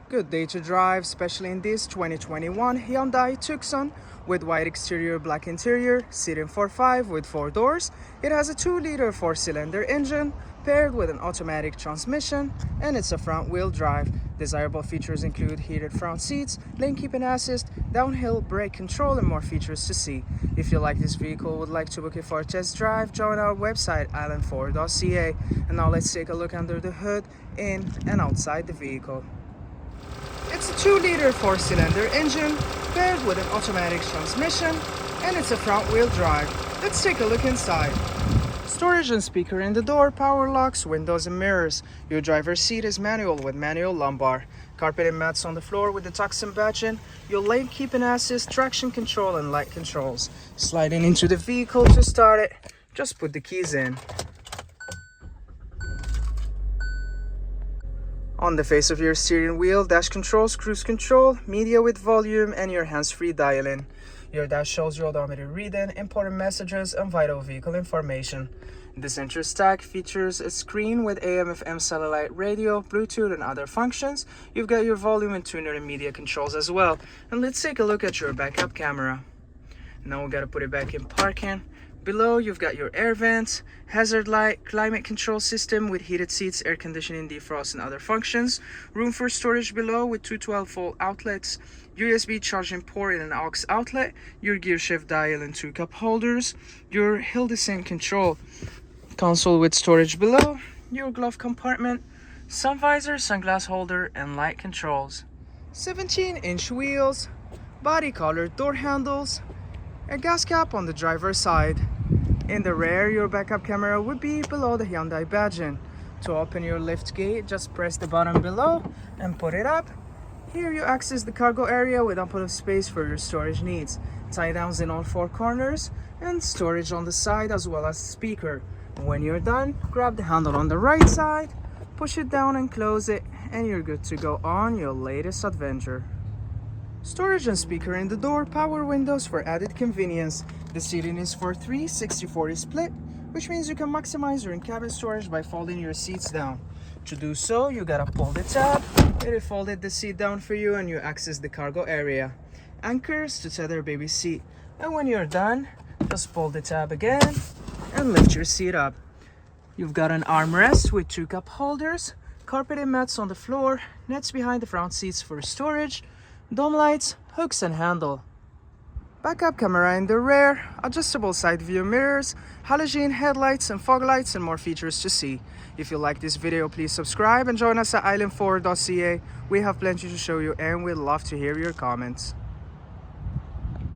Good day to drive, especially in this 2021 Hyundai Tucson with white exterior, black interior, seating for 5 with 4 doors. It has a 2-liter 4-cylinder engine paired with an automatic transmission, and it's a front-wheel drive. Desirable features include heated front seats, lane keeping assist, downhill brake control, and more features to see. If you like this vehicle and would like to book it for a test drive, join our website island4.ca. And now let's take a look under the hood, in and outside the vehicle. It's a 2-liter 4-cylinder engine paired with an automatic transmission, and it's a front-wheel drive. Let's take a look inside. Storage and speaker in the door, power locks, windows and mirrors. Your driver's seat is manual with manual lumbar. Carpet and mats on the floor with the Tucson badge in. Your lane keeping assist, traction control and light controls. Sliding into the vehicle to start it, just put the keys in. On the face of your steering wheel, dash controls, cruise control, media with volume, and your hands-free dialing. Your dash shows your odometer reading, important messages, and vital vehicle information. The center stack features a screen with AM/FM satellite radio, Bluetooth, and other functions. You've got your volume and tuner and media controls as well. And let's take a look at your backup camera. Now we gotta put it back in parking. Below, you've got your air vents, hazard light, climate control system with heated seats, air conditioning, defrost, and other functions. Room for storage below with two 12-volt outlets, USB charging port and an aux outlet, your gear shift dial and 2 cup holders, your hill descent control. Console with storage below, your glove compartment, sun visor, sunglass holder, and light controls. 17-inch wheels, body colored door handles, a gas cap on the driver's side. In the rear, your backup camera would be below the Hyundai badge in. To open your lift gate, just press the button below and put it up. Here you access the cargo area with ample of space for your storage needs. Tie downs in all 4 corners and storage on the side as well as speaker. When you're done, grab the handle on the right side, push it down and close it, and you're good to go on your latest adventure. Storage and speaker in the door, power windows for added convenience. The seating is for 3 60-40 split, which means you can maximize your in-cabin storage by folding your seats down. To do so, you gotta pull the tab, it folded the seat down for you, and you access the cargo area. Anchors to tether baby seat, and when you're done, just pull the tab again and lift your seat up. You've got an armrest with 2 cup holders, carpet and mats on the floor, nets behind the front seats for storage, dome lights, hooks and handle. Backup camera in the rear, adjustable side view mirrors, halogen headlights and fog lights, and more features to see. If you like this video, please subscribe and join us at island4.ca. We have plenty to show you and we'd love to hear your comments.